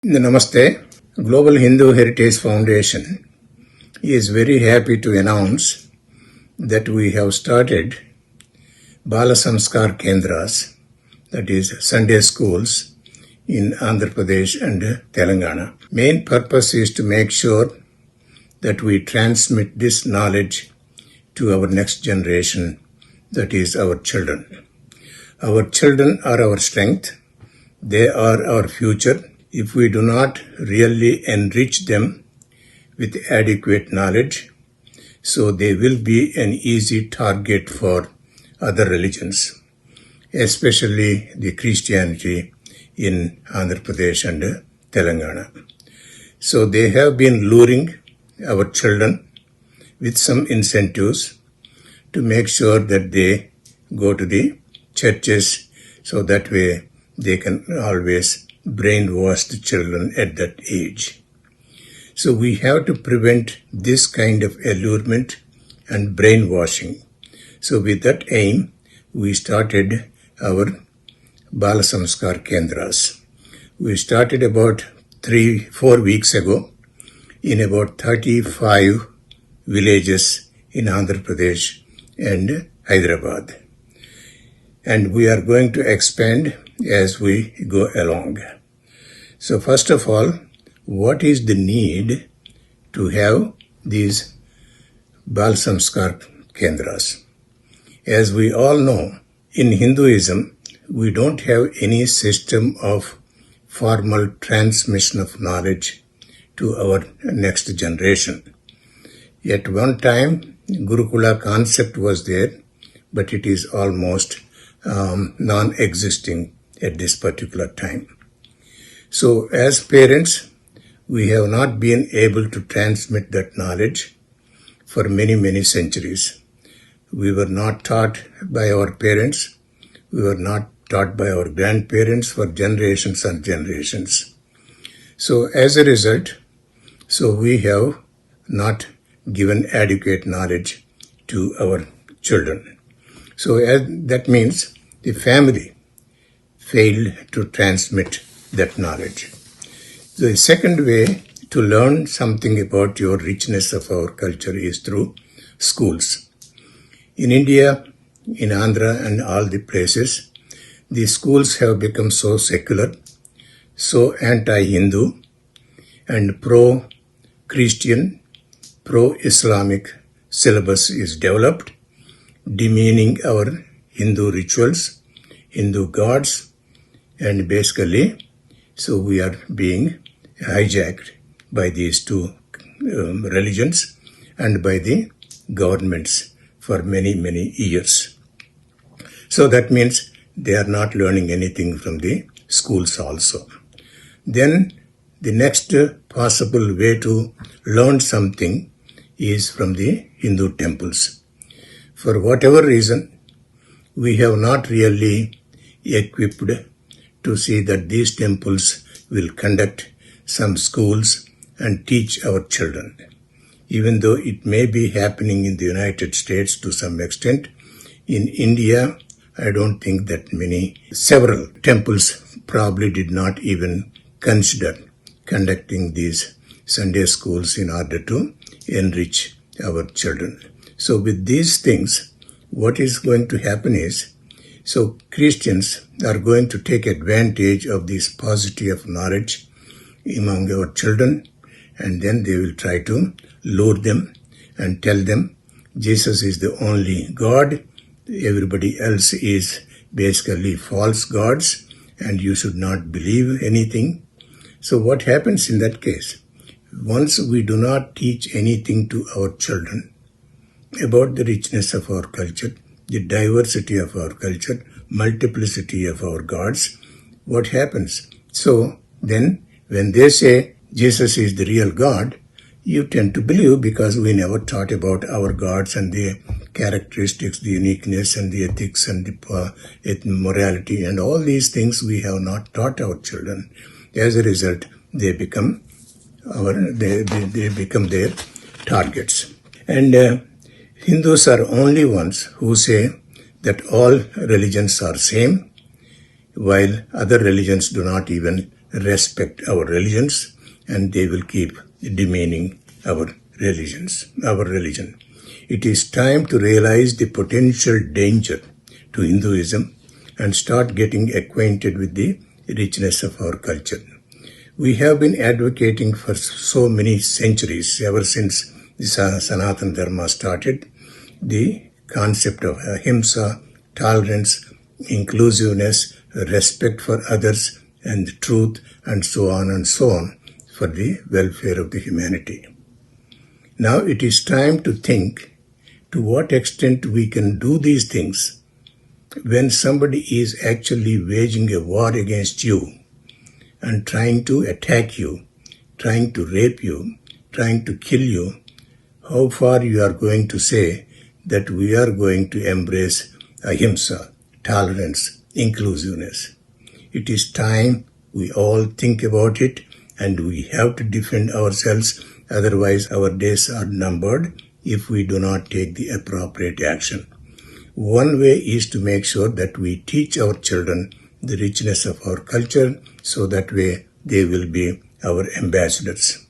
Namaste. Global Hindu Heritage Foundation is very happy to announce that we have started Bala Samskar Kendras, that is Sunday schools in Andhra Pradesh and Telangana. Main purpose is to make sure that we transmit this knowledge to our next generation, that is our children. Our children are our strength. They are our future. If we do not really enrich them with adequate knowledge, so they will be an easy target for other religions, especially the Christianity in Andhra Pradesh and Telangana. So they have been luring our children with some incentives to make sure that they go to the churches, so that way they can always brainwash the children at that age. So we have to prevent this kind of allurement and brainwashing. So with that aim, we started our Bala Samskar Kendras. We started about 3-4 weeks ago in about 35 villages in Andhra Pradesh and Hyderabad. And we are going to expand as we go along. So first of all, what is the need to have these Bal Samskar Kendras? As we all know, in Hinduism, we don't have any system of formal transmission of knowledge to our next generation. At one time, Gurukula concept was there, but it is almost non-existing at this particular time. So as parents, we have not been able to transmit that knowledge for many, many centuries. We were not taught by our parents. We were not taught by our grandparents for generations and generations. So as a result, we have not given adequate knowledge to our children. So that means the family failed to transmit that knowledge. The second way to learn something about your richness of our culture is through schools. In India, in Andhra and all the places, the schools have become so secular, so anti-Hindu and pro-Christian, pro-Islamic syllabus is developed, demeaning our Hindu rituals, Hindu gods, and basically, so we are being hijacked by these two religions and by the governments for many, many years. So that means they are not learning anything from the schools also. Then the next possible way to learn something is from the Hindu temples. For whatever reason, we have not really equipped to see that these temples will conduct some schools and teach our children. Even though it may be happening in the United States to some extent, in India, I don't think that many. Several temples probably did not even consider conducting these Sunday schools in order to enrich our children. So with these things, what is going to happen is, so Christians are going to take advantage of this paucity of knowledge among our children, and then they will try to lure them and tell them Jesus is the only God, everybody else is basically false gods, and you should not believe anything. So what happens in that case? Once we do not teach anything to our children about the richness of our culture, the diversity of our culture, multiplicity of our gods, what happens? So then when they say Jesus is the real God, you tend to believe because we never taught about our gods and their characteristics, the uniqueness and the ethics and the morality and all these things we have not taught our children. As a result, they become their targets. And Hindus are only ones who say that all religions are same, while other religions do not even respect our religions, and they will keep demeaning our religion. It is time to realize the potential danger to Hinduism and start getting acquainted with the richness of our culture. We have been advocating for so many centuries, ever since the Sanatana Dharma started, the concept of ahimsa, tolerance, inclusiveness, respect for others, and truth, and so on for the welfare of the humanity. Now it is time to think to what extent we can do these things when somebody is actually waging a war against you and trying to attack you, trying to rape you, trying to kill you. How far you are going to say that we are going to embrace ahimsa, tolerance, inclusiveness? It is time we all think about it, and we have to defend ourselves, otherwise our days are numbered if we do not take the appropriate action. One way is to make sure that we teach our children the richness of our culture, so that way they will be our ambassadors.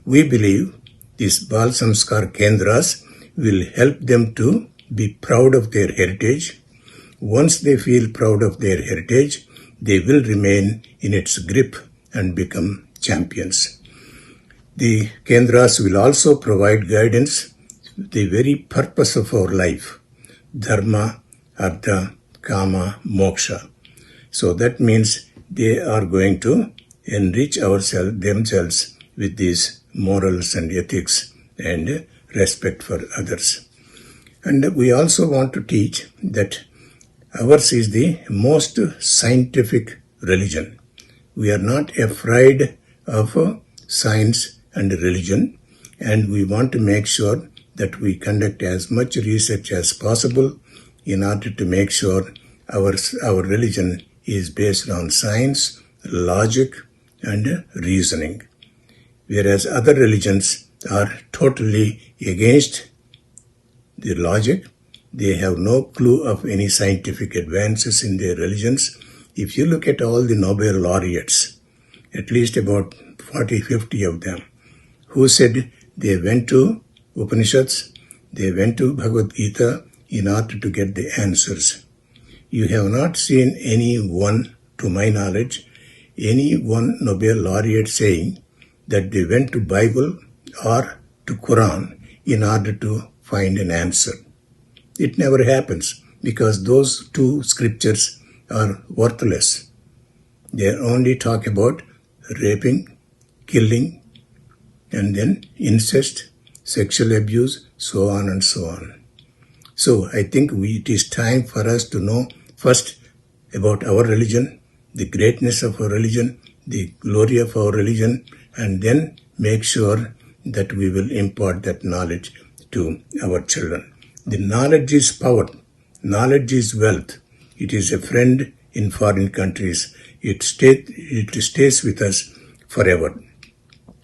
We believe these Bal Samskar Kendras will help them to be proud of their heritage. Once they feel proud of their heritage, they will remain in its grip and become champions. The Kendras will also provide guidance, the very purpose of our life, dharma, artha, kama, moksha. So that means they are going to enrich themselves with these morals and ethics and respect for others. And we also want to teach that ours is the most scientific religion. We are not afraid of science and religion, and we want to make sure that we conduct as much research as possible in order to make sure our religion is based on science, logic, and reasoning. Whereas other religions are totally against the logic. They have no clue of any scientific advances in their religions. If you look at all the Nobel laureates, at least about 40-50 of them, who said they went to Upanishads, they went to Bhagavad Gita in order to get the answers. You have not seen any one, to my knowledge, any one Nobel laureate saying that they went to Bible or to Quran in order to find an answer. It never happens, because those two scriptures are worthless. They only talk about raping, killing, and then incest, sexual abuse, so on and so on. So I think it is time for us to know first about our religion, the greatness of our religion, the glory of our religion, and then make sure that we will impart that knowledge to our children. The knowledge is power. Knowledge is wealth. It is a friend in foreign countries. It stays with us forever.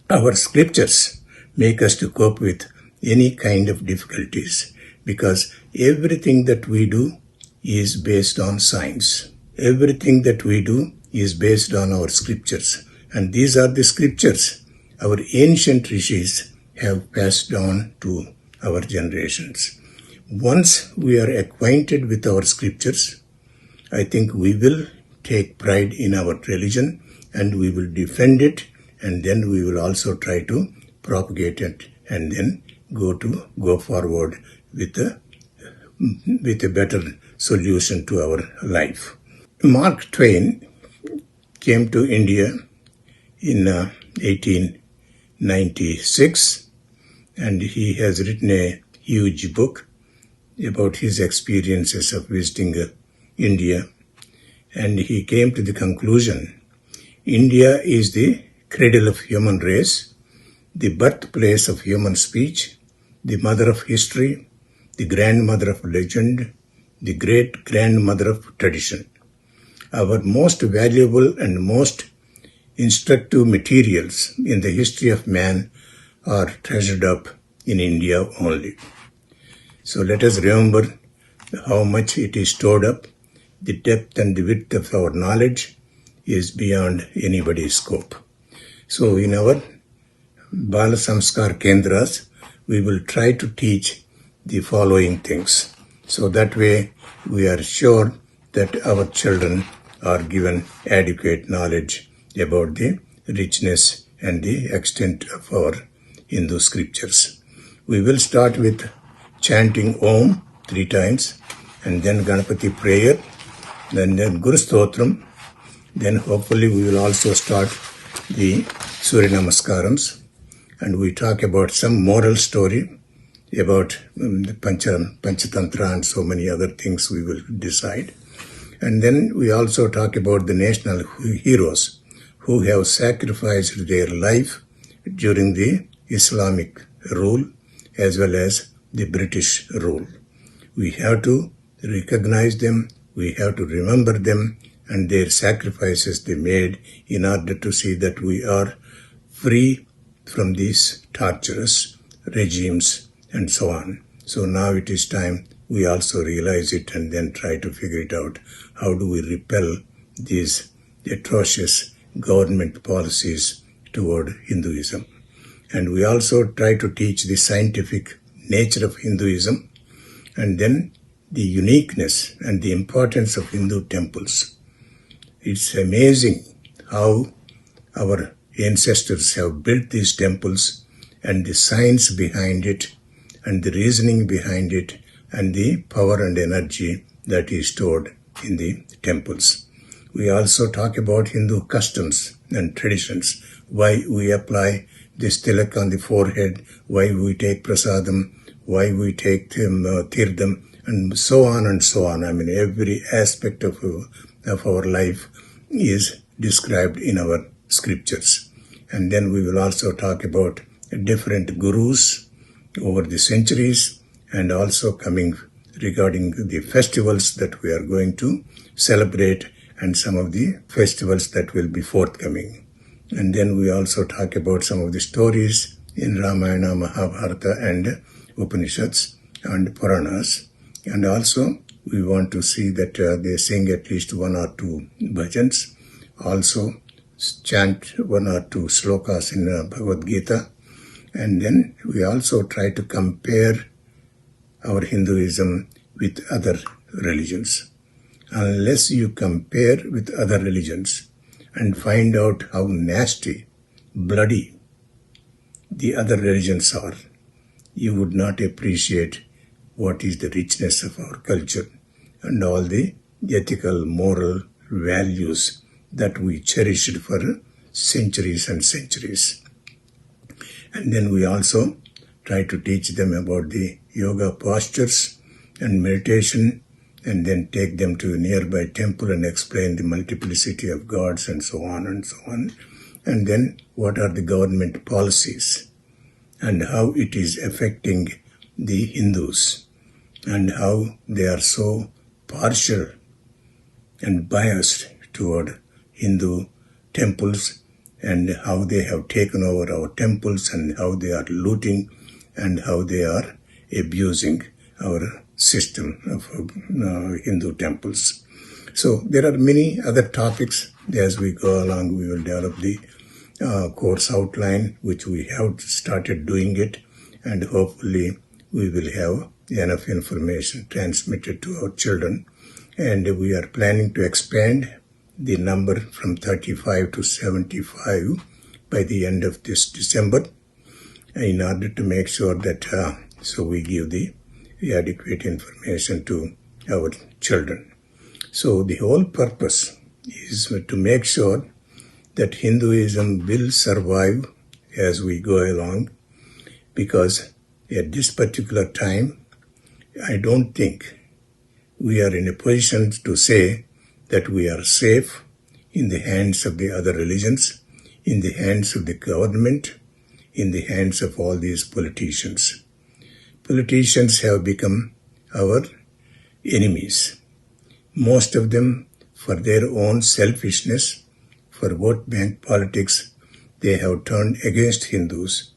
Our scriptures make us to cope with any kind of difficulties, because everything that we do is based on science. Everything that we do is based on our scriptures. And these are the scriptures our ancient rishis have passed on to our generations. Once we are acquainted with our scriptures, I think we will take pride in our religion and we will defend it, and then we will also try to propagate it, and then go forward with a better solution to our life. Mark Twain came to India in 1896, and he has written a huge book about his experiences of visiting India. And he came to the conclusion, India is the cradle of human race, the birthplace of human speech, the mother of history, the grandmother of legend, the great-grandmother of tradition. Our most valuable and most instructive materials in the history of man are treasured up in India only. So let us remember how much it is stored up, the depth and the width of our knowledge is beyond anybody's scope. So in our Bala Samskar Kendras, we will try to teach the following things. So that way we are sure that our children are given adequate knowledge about the richness and the extent of our Hindu scriptures. We will start with chanting Om 3 times, and then Ganapati prayer, then Guru Stotram. Then hopefully we will also start the Surya Namaskarams, and we talk about some moral story about the Panchatantra and so many other things we will decide. And then we also talk about the national heroes who have sacrificed their life during the Islamic rule as well as the British rule. We have to recognize them, we have to remember them and their sacrifices they made in order to see that we are free from these torturous regimes and so on. So now it is time we also realize it and then try to figure it out. How do we repel these atrocious government policies toward Hinduism? And we also try to teach the scientific nature of Hinduism and then the uniqueness and the importance of Hindu temples. It's amazing how our ancestors have built these temples and the science behind it and the reasoning behind it and the power and energy that is stored in the temples. We also talk about Hindu customs and traditions, why we apply this tilak on the forehead, why we take prasadam, why we take tirdam, and so on and so on. I mean, every aspect of our life is described in our scriptures. And then we will also talk about different gurus over the centuries and also coming regarding the festivals that we are going to celebrate and some of the festivals that will be forthcoming. And then we also talk about some of the stories in Ramayana, Mahabharata and Upanishads and Puranas. And also we want to see that they sing at least 1 or 2 bhajans, also chant 1 or 2 slokas in Bhagavad Gita. And then we also try to compare our Hinduism with other religions. Unless you compare with other religions and find out how nasty, bloody the other religions are, you would not appreciate what is the richness of our culture and all the ethical, moral values that we cherished for centuries and centuries. And then we also try to teach them about the yoga postures and meditation and then take them to a nearby temple and explain the multiplicity of gods and so on and so on. And then what are the government policies and how it is affecting the Hindus and how they are so partial and biased toward Hindu temples and how they have taken over our temples and how they are looting and how they are abusing our system of Hindu temples. So there are many other topics. As we go along, we will develop the course outline, which we have started doing it, and hopefully we will have enough information transmitted to our children. And we are planning to expand the number from 35 to 75 by the end of this December in order to make sure that so we give the adequate information to our children. So the whole purpose is to make sure that Hinduism will survive as we go along, because at this particular time, I don't think we are in a position to say that we are safe in the hands of the other religions, in the hands of the government, in the hands of all these politicians. Politicians have become our enemies. Most of them, for their own selfishness, for vote bank politics, they have turned against Hindus.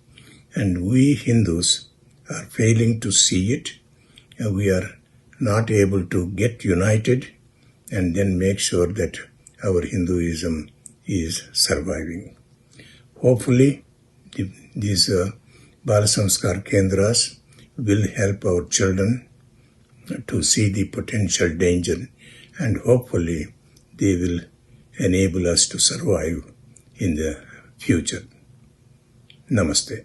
And we Hindus are failing to see it. We are not able to get united and then make sure that our Hinduism is surviving. Hopefully, these Bala Samskar Kendras will help our children to see the potential danger, and hopefully they will enable us to survive in the future. Namaste.